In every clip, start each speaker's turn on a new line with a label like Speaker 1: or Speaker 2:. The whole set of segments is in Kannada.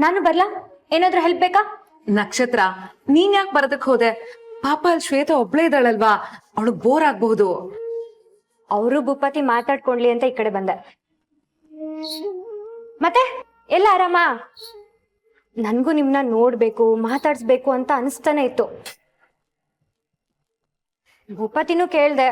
Speaker 1: ನಾನು ಬರ್ಲಾ? ಏನಾದ್ರೂ ಹೆಲ್ಪ್ ಬೇಕಾ?
Speaker 2: ನಕ್ಷತ್ರ, ನೀನ್ ಯಾಕೆ ಬರೋದಕ್ ಹೋದೆ? ಪಾಪ ಅಲ್ಲಿ ಶ್ವೇತಾ ಒಬ್ಳೇ ಇದ್ದಾಳಲ್ವಾ, ಅವಳು ಬೋರ್ ಆಗ್ಬಹುದು.
Speaker 1: ಅವರು ಭೂಪತಿ ಮಾತಾಡ್ಕೊಂಡ್ಲಿ ಅಂತ ಈ ಕಡೆ ಬಂದೆ. ಮತ್ತೆ ಎಲ್ಲ ಆರಾಮ? ನನ್ಗೂ ನಿಮ್ನ ನೋಡ್ಬೇಕು, ಮಾತಾಡ್ಸ್ಬೇಕು ಅಂತ ಅನಿಸ್ತಾನೆ ಇತ್ತು. ಭೂಪತಿನೂ ಕೇಳ್ದೆ,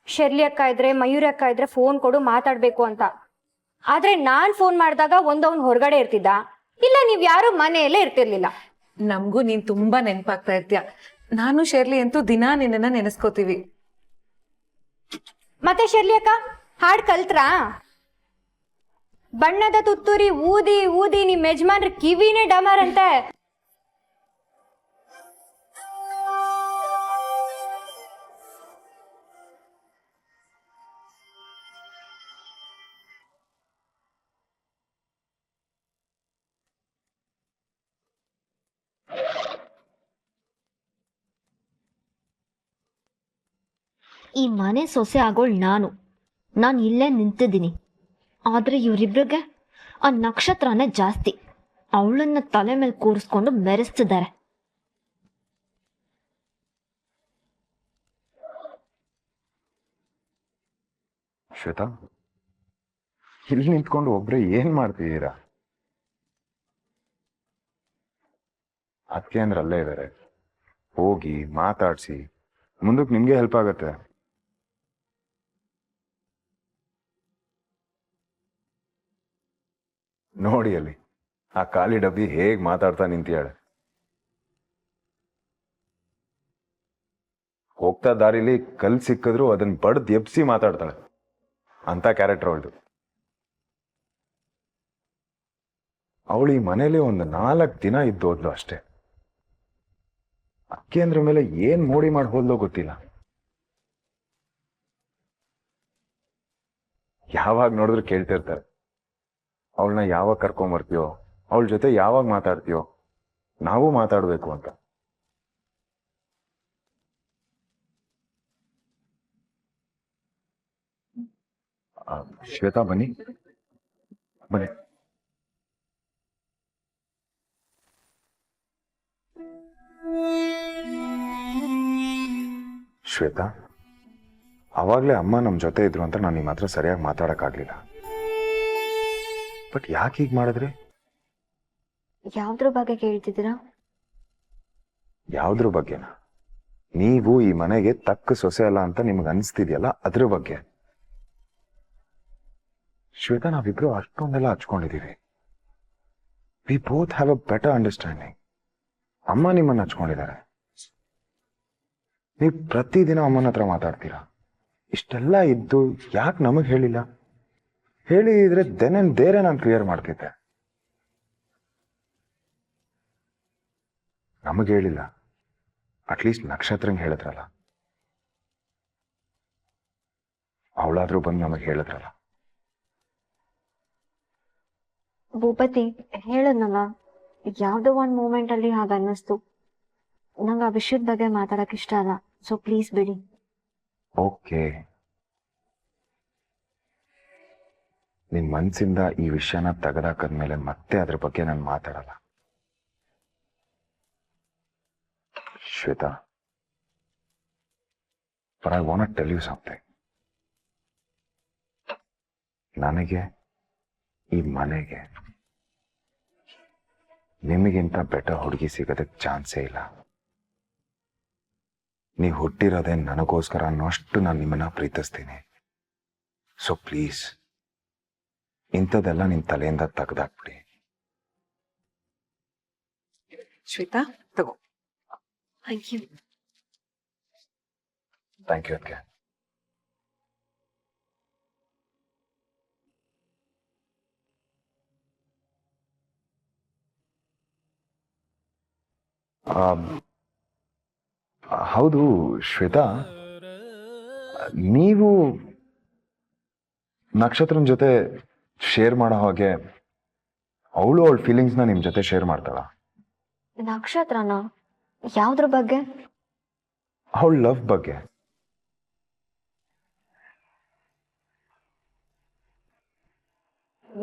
Speaker 1: ಶರ್ಲಿ ಅಕ್ಕ ಇದ್ರೆ ಮಯೂರಿ ಅಕ್ಕ ಇದ್ರೆ ಫೋನ್ ಕೊಡು ಮಾತಾಡ್ಬೇಕು ಅಂತ. ಆದ್ರೆ ನಾನ್ ಫೋನ್ ಮಾಡಿದಾಗ ಒಂದವನ್ ಹೊರಗಡೆ ಇರ್ತಿದ್ದ, ಇಲ್ಲ ನೀವ್ ಯಾರು ಮನೆಯಲ್ಲೇ ಇರ್ತಿರ್ಲಿಲ್ಲ.
Speaker 2: ನಮಗೂ ನೀನ್ ತುಂಬಾ ನೆನಪಾಗ್ತಾ ಇರ್ತೀಯ. ನಾನು ಶರ್ಲಿ ಅಂತೂ ದಿನಾ ನಿನ್ನನ್ನ ನೆನೆಸ್ಕೋತೀವಿ.
Speaker 1: ಮತ್ತೆ ಶರ್ಲಿ ಅಕ್ಕ ಹಾಡ್ ಕಲ್ತ್ರಾ? ಬಣ್ಣದ ತುತ್ತೂರಿ ಊದಿ ಊದಿ ನಿಮ್ ಯಜಮಾನ್ರ ಕಿವಿನೇ ಡಮರ್ ಅಂತೆ.
Speaker 3: ಈ ಮನೆ ಸೊಸೆ ಆಗೋಳ್ ನಾನು ಇಲ್ಲೇ ನಿಂತಿದ್ದೀನಿ. ಆದ್ರೆ ಇವರಿಬ್ರಿಗೆ ಆ ನಕ್ಷತ್ರನೇ ಜಾಸ್ತಿ. ಅವಳನ್ನ ತಲೆ ಮೇಲೆ ಕೂರಿಸ್ಕೊಂಡು ಮೆರೆಸ್ತಿದ್ದಾರೆ.
Speaker 4: ಶ್ವೇತಾ, ಇಲ್ಲಿ ನಿಂತ್ಕೊಂಡು ಒಬ್ರೆ ಏನ್ ಮಾಡ್ತಿದ್ದೀರಾ? ಅದಕ್ಕೆ ಅಂದ್ರೆ ಅಲ್ಲೇ ಇದ್ದಾರೆ, ಹೋಗಿ ಮಾತಾಡ್ಸಿ, ಮುಂದಕ್ಕೆ ನಿಮ್ಗೆ ಹೆಲ್ಪ್ ಆಗತ್ತೆ. ನೋಡಿ ಅಲ್ಲಿ ಆ ಖಾಲಿ ಡಬ್ಬಿ ಹೇಗ್ ಮಾತಾಡ್ತಾ ನಿಂತಿಯಾಳೆ. ಹೋಗ್ತಾ ದಾರಿಲಿ ಕಲ್ ಸಿಕ್ಕಿದ್ರು ಅದನ್ನ ಬಡ್ದ್ ಎಬ್ಸಿ ಮಾತಾಡ್ತಾಳೆ. ಅಂತ ಕ್ಯಾರೆಕ್ಟರ್ ಅವಳು. ಅವಳು ಈ ಮನೇಲಿ ಒಂದು 4 ದಿನ ಇದ್ದೋದ್ಲು ಅಷ್ಟೇ. ಅಕ್ಕಿ ಅಂದ್ರ ಮೇಲೆ ಏನ್ ಮೋಡಿ ಮಾಡಿ ಹೋದ್ಲೋ ಗೊತ್ತಿಲ್ಲ. ಯಾವಾಗ ನೋಡಿದ್ರು ಕೇಳ್ತಿರ್ತಾರೆ, ಅವಳನ್ನ ಯಾವಾಗ ಕರ್ಕೊಂಬರ್ತೀಯೋ, ಅವಳ ಜೊತೆ ಯಾವಾಗ ಮಾತಾಡ್ತೀಯೋ, ನಾವು ಮಾತಾಡ್ಬೇಕು ಅಂತ. ಶ್ವೇತಾ, ಬನ್ನಿ ಬನ್ನಿ. ಶ್ವೇತಾ, ಅವಾಗ್ಲೇ ಅಮ್ಮ ನಮ್ ಜೊತೆ ಇದ್ರು ಅಂತ ನಾನು ನಿಮ್ಮ ಹತ್ರ ಸರಿಯಾಗಿ ಮಾತಾಡಕ್ಕಾಗ್ಲಿಲ್ಲ. ಬಟ್ ಯಾಕೆ ಹೀಗ್ ಮಾಡಿದ್ರಿ?
Speaker 3: ಯಾವ್ದ್ರ ಬಗ್ಗೆ ಕೇಳ್ತಿದ್ದೀರಾ?
Speaker 4: ಯಾವ್ದ್ರ ಬಗ್ಗೆನಾ? ನೀವು ಈ ಮನೆಗೆ ತಕ್ಕ ಸೊಸೆ ಅಲ್ಲ ಅಂತ ನಿಮ್ಗೆ ಅನಿಸ್ತಿದ್ಯಲ್ಲ, ಅದ್ರ ಬಗ್ಗೆ. ಶ್ವೇತಾ, ನಾವಿಬ್ರು ಅಷ್ಟೊಂದೆಲ್ಲ ಹಚ್ಕೊಂಡಿದೀವಿ. We both have a better understanding. ಅಮ್ಮ ನಿಮ್ಮನ್ನ ಹಚ್ಕೊಂಡಿದ್ದಾರೆ, ನೀವು ಪ್ರತಿದಿನ ಅಮ್ಮನ ಹತ್ರ ಮಾತಾಡ್ತೀರಾ. ಇಷ್ಟೆಲ್ಲ ಇದ್ದು ಯಾಕೆ ನಮಗ್ ಹೇಳಿಲ್ಲ? ಹೇಳಿದ್ರೆ ದೆನ್ ಅಂಡ್ ದೇರೆ ನಾನು ಕ್ಲಿಯರ್ ಮಾಡ್ತಿದ್ದೆ. ನಮಗ್ ಹೇಳಿಲ್ಲ, ಅಟ್ಲೀಸ್ಟ್ ನಕ್ಷತ್ರಂಗೆ ಹೇಳಿದ್ರಲ್ಲ. ಅವಳಾದ್ರೂ ಬಂದು ನಮಗ್ ಹೇಳಿದ್ರಲ್ಲ.
Speaker 3: ಭೂಪತಿ ಹೇಳದ್ನಲ್ಲ, ಯಾವ್ದೋ ಒಂದ್ ಮೂಮೆಂಟ್ ಅಲ್ಲಿ ಹಾಗ ಅನ್ನಿಸ್ತು. ನಂಗೆ ಆ ವಿಷಯದ ಬಗ್ಗೆ ಮಾತಾಡಕ್ ಇಷ್ಟ ಅಲ್ಲ, ಸೊ ಪ್ಲೀಸ್ ಬಿಡಿ.
Speaker 4: ಓಕೆ, ನಿನ್ ಮನ್ಸಿಂದ ಈ ವಿಷಯನ ತೆಗೆದಾಕದ್ಮೇಲೆ ಮತ್ತೆ ಅದ್ರ ಬಗ್ಗೆ ನಾನು ಮಾತಾಡಲ್ಲ. Shweta, but I want to tell you something. ನನಗೆ, ಈ ಮನೆಗೆ ನಿಮಗಿಂತ ಬೆಟರ್ ಹುಡುಗಿ ಸಿಗೋದಕ್ಕೆ ಚಾನ್ಸೇ ಇಲ್ಲ. ನೀವು ಹುಟ್ಟಿರೋದೇ ನನಗೋಸ್ಕರ ಅನ್ನೋಷ್ಟು ನಾನು ನಿಮ್ಮನ್ನ ಪ್ರೀತಿಸ್ತೀನಿ. ಸೊ ಪ್ಲೀಸ್, ಇಂಥದ್ದೆಲ್ಲ ನಿಮ್ ತಲೆಯಿಂದ ತೆಗೆದಾಕ್ಬಿಡಿ.
Speaker 2: ಶ್ವೇತಾ, ತಗೋ.
Speaker 3: Thank you.
Speaker 4: Thank you. ಅದಕ್ಕೆ ಹೌದು ಶ್ವೇತಾ, ನೀವು ನಕ್ಷತ್ರನ್ ಜೊತೆ ಶೇರ್ ಮಾಡೋ ಹಾಗೆ ಅವಳು ಅವಳ ಫೀಲಿಂಗ್ಸ್ನ ನಿಮ್ ಜೊತೆ ಶೇರ್ ಮಾಡ್ತಾಳ?
Speaker 3: ನಕ್ಷತ್ರನ? ಯಾವ್ದ್ರ ಬಗ್ಗೆ?
Speaker 4: ಅವಳ ಲವ್ ಬಗ್ಗೆ.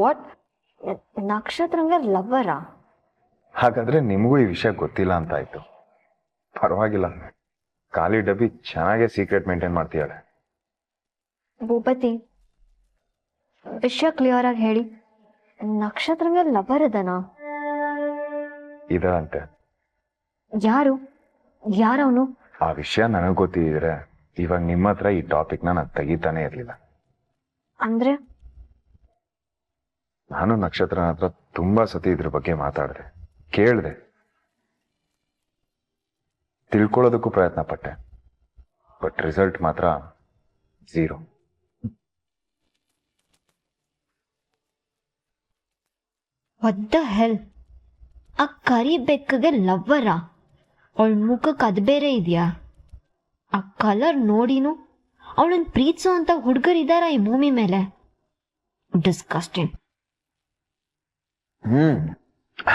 Speaker 3: ವಾಟ್? ನಕ್ಷತ್ರಂಗೆ ಲವ್ವರಾ?
Speaker 4: ಹಾಗಾದ್ರೆ ನಿಮಗೂ ಈ ವಿಷಯ ಗೊತ್ತಿಲ್ಲ ಅಂತ ಆಯ್ತು. ಪರವಾಗಿಲ್ಲ, ಖಾಲಿ ಡಬ್ಬಿ ಚೆನ್ನಾಗೇ ಸೀಕ್ರೆಟ್ ಮೇಂಟೈನ್ ಮಾಡ್ತೀಯಾಳೆ.
Speaker 3: ಭೂಪತಿ, ವಿಷಯ ಕ್ಲಿಯರ್ ಆಗಿ ಹೇಳಿ, ನಕ್ಷತ್ರಂಗೆ ಲವರ್ ಇದನಾ?
Speaker 4: ಇದರಂತೆ.
Speaker 3: ಯಾರು ಯಾರವನು?
Speaker 4: ಆ ವಿಷಯ ನನಗೆ ಗೊತ್ತಿದ್ರೆ ಇವಾಗ ನಿಮ್ಮ ಹತ್ರ ಈ ಟಾಪಿಕ್ನ ನಾನು ತೆಗಿತಾನೆ ಇರ್ಲಿಲ್ಲ.
Speaker 3: ಅಂದ್ರೆ
Speaker 4: ನಾನು ನಕ್ಷತ್ರನ ಹತ್ರ ತುಂಬಾ ಸತಿ ಇದ್ರ ಬಗ್ಗೆ ಮಾತಾಡಿದೆ, ಕೇಳಿದೆ, ತಿಳ್ಕೊಳ್ಳೋದಕ್ಕೂ ಪ್ರಯತ್ನ ಪಟ್ಟೆ. ಬಟ್ ರಿಸಲ್ಟ್ ಮಾತ್ರ 0.
Speaker 3: What the hell? ಆ ಕರಿ ಬೆಕ್ಕಗೆ ಲವ್ವರ? ಅವಳ ಮುಖಕ್ಕೆ ಅದು ಬೇರೆ ಇದೆಯಾ? ಆ ಕಲರ್ ನೋಡಿನು ಅವಳನ್ನ ಪ್ರೀತಿಸೋ ಅಂತ ಹುಡುಗರಿದಾರ ಈ ಭೂಮಿ ಮೇಲೆ? ಡಿಸ್ಕಸ್ಟಿಂಗ್.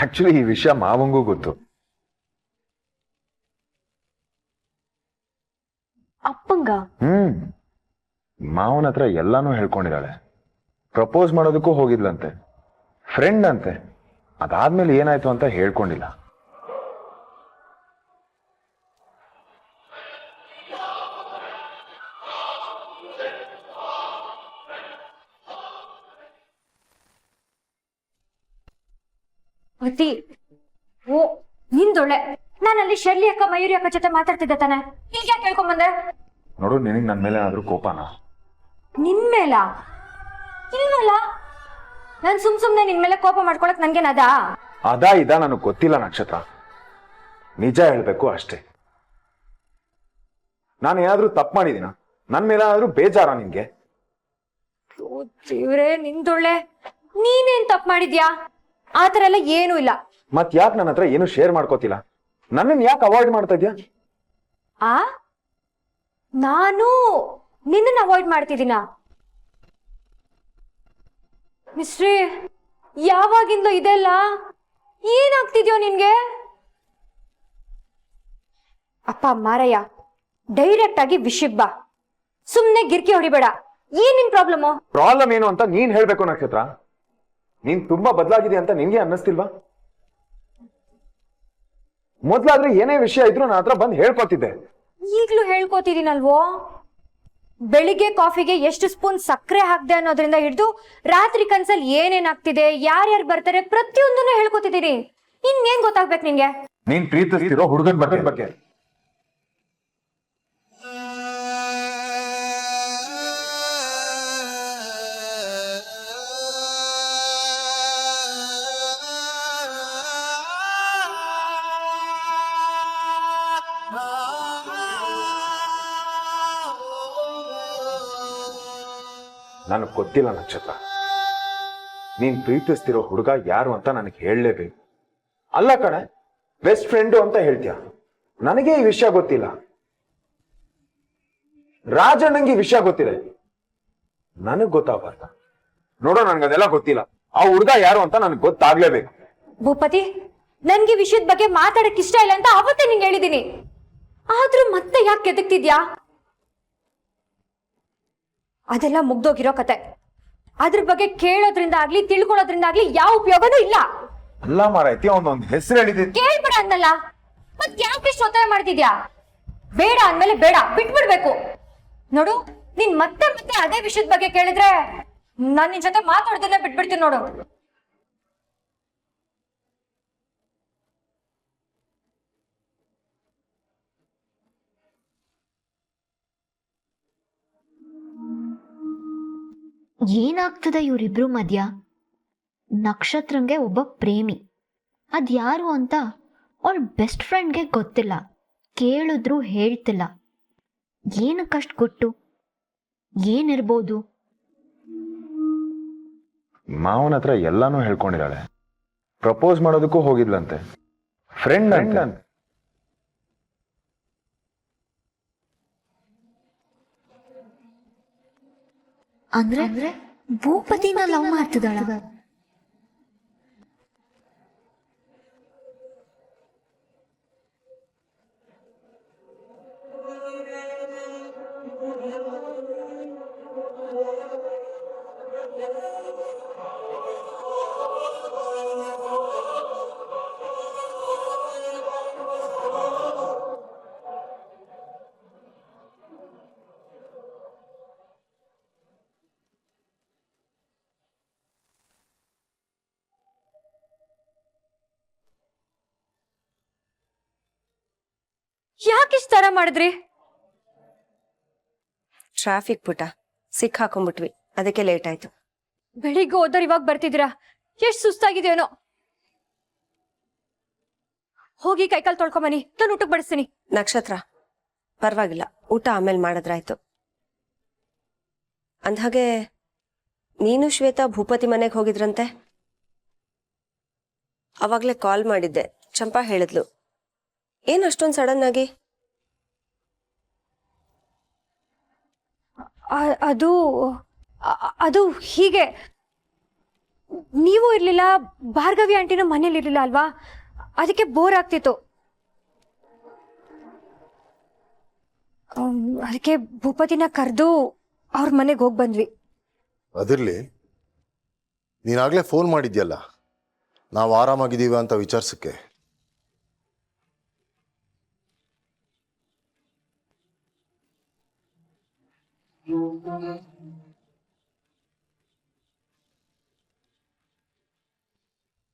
Speaker 4: ಆಕ್ಚುಲಿ ಈ ವಿಷಯ ಮಾವಂಗೂ ಗೊತ್ತು.
Speaker 3: ಅಪ್ಪಂಗ?
Speaker 4: ಮಾವನ ಹತ್ರ ಎಲ್ಲಾನು ಹೇಳ್ಕೊಂಡಿದ್ದಾಳೆ. ಪ್ರಪೋಸ್ ಮಾಡೋದಕ್ಕೂ ಹೋಗಿದ್ಲಂತೆ, ಫ್ರೆಂಡ್ ಅಂತೆ. ಅದಾದ್ಮೇಲೆ ಏನಾಯ್ತು ಅಂತ ಹೇಳ್ಕೊಂಡಿಲ್ಲ.
Speaker 1: ಅತಿ ಓ ನಿಂದೊಳ್ಳೆ. ನಾನಲ್ಲಿ ಶರ್ಲಿ ಅಕ್ಕ ಮಯೂರಿ ಅಕ್ಕ ಜೊತೆ ಮಾತಾಡ್ತಿದ್ದೆ ತಾನೆ, ಈಗ ಯಾಕೆ ಕೇಳ್ಕೊಂಬಂದೆ?
Speaker 4: ನೋಡು, ನಿನಗೆ ನನ್ನ ಮೇಲೆ ಏನಾದ್ರೂ ಕೋಪನಾ?
Speaker 1: ನಿನ್ ಮೇಲ? ಇಲ್ವಲ್ಲ, ನಾನ್ ಸುಮ್ನೆ ನಿನ್ ಮೇಲೆ ಕೋಪ ಮಾಡ್ಕೊಳಕ್ ನನ್ಗೇನದ?
Speaker 4: ಅದಾ ಇದಾ ನನಗೆ ಗೊತ್ತಿಲ್ಲ ನಕ್ಷತ್ರ, ನಿಜ ಹೇಳ್ಬೇಕು ಅಷ್ಟೇ. ನಾನು ಏನಾದ್ರೂ ತಪ್ಪು ಮಾಡಿದೀನ? ನನ್ ಮೇಲೆ ಏನಾದ್ರೂ ಬೇಜಾರ ನಿನ್ಗೆ?
Speaker 1: ಇವ್ರೇ ನಿಂದೊಳ್ಳೆ, ನೀನೇನ್ ತಪ್ಪು ಮಾಡಿದ್ಯಾ? ಆತರ ಎಲ್ಲ ಏನೂ ಇಲ್ಲ.
Speaker 4: ಮತ್ ಯಾಕೆ ನನ್ನ ಹತ್ರ ಏನು ಶೇರ್ ಮಾಡ್ಕೋತಿಲ್ಲ? ನನ್ನನ್ನು ಯಾಕೆ ಅವಾಯ್ಡ್ ಮಾಡ್ತಾ ಇದ್ಯಾ?
Speaker 1: ಆ ನಾನು ನಿನ್ನನ್ನು ಅವಾಯ್ಡ್ ಮಾಡ್ತಿದ್ದೀನ? ಮಿಸ್ಟ್ರಿ, ಯಾವಾಗಿಂದಲೂ ಇದೆಲ್ಲ ಏನಾಗ್ತಿದ್ಯೋ ನಿನ್ಗೆ? ಅಪ್ಪ ಮಾರಯ್ಯ, ಡೈರೆಕ್ಟ್ ಆಗಿ ವಿಷಯಕ್ಕೆ ಬಾ, ಸುಮ್ನೆ ಗಿರ್ಕಿ ಹೊಡಿಬೇಡ. ಏನ್ ನಿನ್ ಪ್ರಾಬ್ಲಮ್
Speaker 4: ಏನು ಅಂತ ನೀನ್ ಹೇಳ್ಬೇಕು ನಕ್ಷತ್ರ. ನೀನ್ ತುಂಬಾ ಬದಲಾಗಿದೆ ಅಂತ ನಿನ್ಗೆ ಅನ್ನಿಸ್ತಿಲ್ವಾ? ಮೊದ್ಲಾದ್ರೆ ಏನೇ ವಿಷಯ ಇದ್ರು ನನ್ನ ಹತ್ರ ಬಂದು ಹೇಳ್ಕೊತಿದ್ದೆ.
Speaker 1: ಈಗ್ಲೂ ಹೇಳ್ಕೊತಿದ್ದೀನಲ್ವೋ? ಬೆಳಿಗ್ಗೆ ಕಾಫಿಗೆ ಎಷ್ಟು ಸ್ಪೂನ್ ಸಕ್ಕರೆ ಹಾಕ್ದೆ ಅನ್ನೋದ್ರಿಂದ ಹಿಡಿದು ರಾತ್ರಿ ಕನ್ಸಲ್ಲಿ ಏನೇನಾಗ್ತಿದೆ, ಯಾರ್ಯಾರು ಬರ್ತಾರೆ, ಪ್ರತಿಯೊಂದನ್ನು ಹೇಳ್ಕೊತಿದ್ದೀನಿ. ಇನ್ನೇನ್ ಗೊತ್ತಾಗ್ಬೇಕು ನಿಂಗೆ?
Speaker 4: ನೀನ್ ಪ್ರೀತಿಸ್ತಿರೋ ಹುಡುಗನ್ ಬಗ್ಗೆ. ನನಗೆ ಗೊತ್ತಿಲ್ಲ ನಕ್ಷತ್ರ, ನೀನ್ ಪ್ರೀತಿಸ್ತಿರೋ ಹುಡುಗ ಯಾರು ಅಂತ ನನಗೆ ಹೇಳಲೇಬೇಕು. ಅಲ್ಲ ಕಣೆ, ಬೆಸ್ಟ್ ಫ್ರೆಂಡು ಅಂತ ಹೇಳ್ತೀಯ. ನನಗೆ ಈ ವಿಷಯ ಗೊತ್ತಿಲ್ಲ. ರಾಜಣ್ಣಂಗೆ ಈ ವಿಷಯ ಗೊತ್ತಿದೆ, ನನಗ್ ಗೊತ್ತಾಗಬಾರ್ದ? ನೋಡೋ, ನನ್ಗದೆಲ್ಲ ಗೊತ್ತಿಲ್ಲ. ಆ ಹುಡುಗ ಯಾರು ಅಂತ ನನಗೆ ಗೊತ್ತಾಗ್ಲೇಬೇಕು.
Speaker 1: ಭೂಪತಿ, ನನ್ಗೆ ವಿಷಯದ ಬಗ್ಗೆ ಮಾತಾಡಕ್ ಇಷ್ಟ ಇಲ್ಲ ಅಂತ ಅವತ್ತೇ ನಿಂಗೆ ಹೇಳಿದೀನಿ. ಆದ್ರೂ ಮತ್ತೆ ಯಾಕೆ ಕೆದಕ್ತಿದ್ಯಾ? ಅದೆಲ್ಲ ಮುಗ್ದೋಗಿರೋ ಕತೆ. ಅದ್ರ ಬಗ್ಗೆ ಕೇಳೋದ್ರಿಂದ ಆಗ್ಲಿ ತಿಳ್ಕೊಳ್ಳೋದ್ರಿಂದ ಆಗ್ಲಿ ಯಾವ ಉಪಯೋಗನೂ ಇಲ್ಲ.
Speaker 4: ಅಲ್ಲ ಮಾರಾಯ್ತಿ, ಅವನೊಂದು ಹೆಸರು ಹೇಳಿದ
Speaker 1: ಕೇಳ್ಬೇಡ ಅನ್ನಲ್ಲ, ಮತ್ ಯಾಕೆ ಒತ್ತಾಯ ಮಾಡ್ತಿದ್ಯಾ? ಬೇಡ ಅಂದ್ಮೇಲೆ ಬೇಡ, ಬಿಟ್ಬಿಡ್ಬೇಕು. ನೋಡು, ನೀನ್ ಮತ್ತೆ ಮತ್ತೆ ಅದೇ ವಿಷಯದ ಬಗ್ಗೆ ಕೇಳಿದ್ರೆ ನಾನ್ ನಿನ್ ಜೊತೆ ಮಾತಾಡೋದನ್ನ ಬಿಟ್ಬಿಡ್ತೀನಿ ನೋಡು.
Speaker 3: ಏನಾಗ್ತದೆ ಇವರಿಬ್ರು ಮಧ್ಯ? ನಕ್ಷತ್ರಂಗೆ ಒಬ್ಬ ಪ್ರೇಮಿ, ಅದ್ಯಾರು ಅಂತ ಅವಳ ಬೆಸ್ಟ್ ಫ್ರೆಂಡ್ಗೆ ಗೊತ್ತಿಲ್ಲ, ಕೇಳಿದ್ರು ಹೇಳ್ತಿಲ್ಲ. ಏನಕ್ಕಷ್ಟು ಗುಟ್ಟು? ಏನಿರ್ಬೋದು?
Speaker 4: ಮಾವನ ಹತ್ರ ಎಲ್ಲಾನು ಹೇಳ್ಕೊಂಡಿದ್ದಾಳೆ. ಪ್ರಪೋಸ್ ಮಾಡೋದಕ್ಕೂ ಹೋಗಿದ್ಲಂತೆ, ಫ್ರೆಂಡ್ ಅಂತ.
Speaker 3: ಅಂದ್ರೆ ಭೂಪತಿನ ಲವ್ ಮಾಡ್ತಿದ್ದಾಳ?
Speaker 1: ಯಾಕಿಷ್ಟು ತರ ಮಾಡಿದ್ರಿ?
Speaker 5: ಟ್ರಾಫಿಕ್ ಪುಟ ಸಿಕ್ಕಾಕೊಂಡ್ಬಿಟ್ವಿ, ಅದಕ್ಕೆ ಲೇಟ್ ಆಯ್ತು.
Speaker 1: ಬೆಳಿಗ್ಗೆ ಹೋದವ್ರು ಇವಾಗ ಬರ್ತಿದ್ದೀರಾ, ಎಷ್ಟು ಸುಸ್ತಾಗಿದೆಯೇನೋ. ಹೋಗಿ ಕೈಕಾಲು ತೊಳ್ಕೊಂಬನಿ, ನಾನು ಊಟಕ್ಕೆ ಬಡಿಸ್ತೀನಿ.
Speaker 5: ನಕ್ಷತ್ರ, ಪರವಾಗಿಲ್ಲ, ಊಟ ಆಮೇಲೆ ಮಾಡಿದ್ರಾಯ್ತು. ಅಂದ್ಹಾಗೆ ನೀನು ಶ್ವೇತಾ ಭೂಪತಿ ಮನೆಗೆ ಹೋಗಿದ್ರಂತೆ. ಅವಾಗ್ಲೇ ಕಾಲ್ ಮಾಡಿದ್ದೆ, ಚಂಪಾ ಹೇಳಿದ್ಲು. ಏನ್ ಅಷ್ಟೊಂದು ಸಡನ್ ಆಗಿ?
Speaker 1: ಅದು ಅದು ಹೀಗೆ, ನೀವು ಇರ್ಲಿಲ್ಲ, ಭಾರ್ಗವಿ ಆಂಟಿನೂ ಮನೇಲಿ ಇರ್ಲಿಲ್ಲ ಅಲ್ವಾ, ಅದಕ್ಕೆ ಬೋರ್ ಆಗ್ತಿತ್ತು. ಅದಕ್ಕೆ ಭೂಪತಿನ ಕರೆದು ಅವ್ರ ಮನೆಗೆ ಹೋಗಿ ಬಂದ್ವಿ.
Speaker 6: ಅದಿರ್ಲಿ, ನೀನಾಗಲೇ ಫೋನ್ ಮಾಡಿದ್ಯಲ್ಲ ನಾವು ಆರಾಮಾಗಿದ್ದೀವಿ ಅಂತ ವಿಚಾರಿಸಕ್ಕೆ.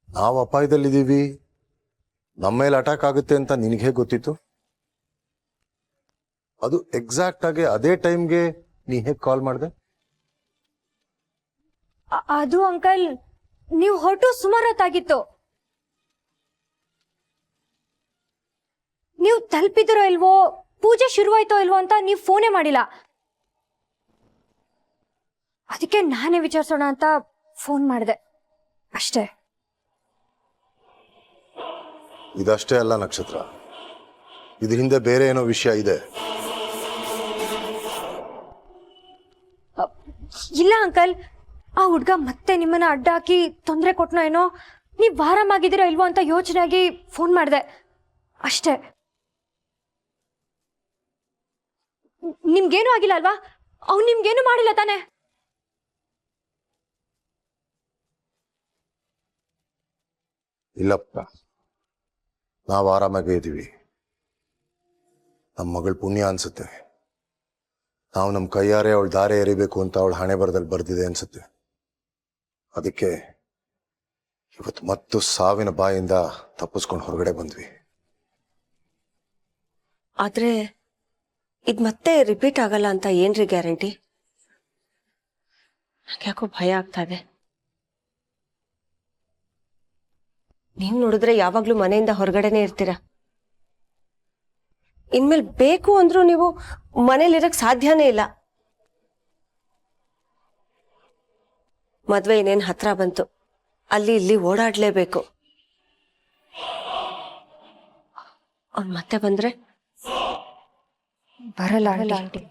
Speaker 6: ನಾವು ಅಪಾಯದಲ್ಲಿದ್ದೀವಿ, ನಮ್ಮ ಮೇಲೆ ಅಟ್ಯಾಕ್ ಆಗುತ್ತೆ ಅಂತ ನಿನಗೆ ಹೇಗೆ ಗೊತ್ತಿತ್ತು? ಅದು ಎಕ್ಸಾಕ್ಟ್ ಆಗಿ ಅದೇ ಟೈಮ್ಗೆ ನೀ ಹೇಗೆ ಕಾಲ್ ಮಾಡಿದೆ?
Speaker 1: ಅದು ಅಂಕಲ್, ನೀವು ಹೊರಟು ಸುಮಾರು ಹೊತ್ತಾಗಿತ್ತು. ನೀವು ತಲುಪಿದಿರೋ ಇಲ್ವೋ, ಪೂಜೆ ಶುರುವಾಯ್ತೋ ಇಲ್ವೋ ಅಂತ ನೀವು ಫೋನೇ ಮಾಡಿಲ್ಲ. ಅದಕ್ಕೆ ನಾನೇ ವಿಚಾರಿಸೋಣ ಅಂತ ಫೋನ್ ಮಾಡಿದೆ ಅಷ್ಟೇ.
Speaker 6: ಇದಷ್ಟೇ ಅಲ್ಲ ನಕ್ಷತ್ರ, ಇದ್ರ ಹಿಂದೆ ಬೇರೆ ಏನೋ ವಿಷಯ ಇದೆ.
Speaker 1: ಇಲ್ಲ ಅಂಕಲ್, ಆ ಹುಡ್ಗ ಮತ್ತೆ ನಿಮ್ಮನ್ನ ಅಡ್ಡ ಹಾಕಿ ತೊಂದರೆ ಕೊಟ್ನೋ ಏನೋ. ನೀವು ಆರಾಮಾಗಿದ್ದೀರೋ ಇಲ್ವೋ ಅಂತ ಯೋಚನೆ ಆಗಿ ಫೋನ್ ಮಾಡಿದೆ ಅಷ್ಟೇ. ನಿಮ್ಗೇನು ಆಗಿಲ್ಲ ಅಲ್ವಾ? ಅವ್ನು ನಿಮ್ಗೇನು ಮಾಡಿಲ್ಲ ತಾನೆ?
Speaker 6: ಇಲ್ಲಪ್ಪ, ನಾವು ಆರಾಮಾಗೇ ಇದ್ದೀವಿ. ನಮ್ಮ ಮಗಳ ಪುಣ್ಯ ಅನ್ಸುತ್ತೆ, ನಾವು ನಮ್ಮ ಕೈಯಾರೆ ಅವಳು ದಾರೆ ಎರಿಬೇಕು ಅಂತ ಅವಳು ಹಣೆ ಬರದಲ್ಲಿ ಬರ್ದಿದೆ ಅನ್ಸುತ್ತೆ. ಅದಕ್ಕೆ ಇವತ್ತು ಮತ್ತು ಸಾವಿನ ಬಾಯಿಂದ ತಪ್ಪಿಸ್ಕೊಂಡು ಹೊರಗಡೆ ಬಂದ್ವಿ.
Speaker 5: ಆದ್ರೆ ಇದ್ ಮತ್ತೆ ರಿಪೀಟ್ ಆಗಲ್ಲ ಅಂತ ಏನ್ರಿ ಗ್ಯಾರಂಟಿ? ಯಾಕೋ ಭಯ ಆಗ್ತಾ ಇದೆ. ನೀವ್ ನೋಡಿದ್ರೆ ಯಾವಾಗ್ಲೂ ಮನೆಯಿಂದ ಹೊರಗಡೆನೆ ಇರ್ತೀರಾ. ಇನ್ಮೇಲೆ ಬೇಕು ಅಂದ್ರೂ ನೀವು ಮನೇಲಿರಕ್ ಸಾಧ್ಯನೇ ಇಲ್ಲ. ಮದ್ವೆ ಇನ್ನೇನ್ ಹತ್ರ ಬಂತು, ಅಲ್ಲಿ ಇಲ್ಲಿ ಓಡಾಡ್ಲೇಬೇಕು. ಅವ್ನ್ ಮತ್ತೆ ಬಂದ್ರೆ
Speaker 1: ಬರಲ್ಲ ಆಂಟಿ.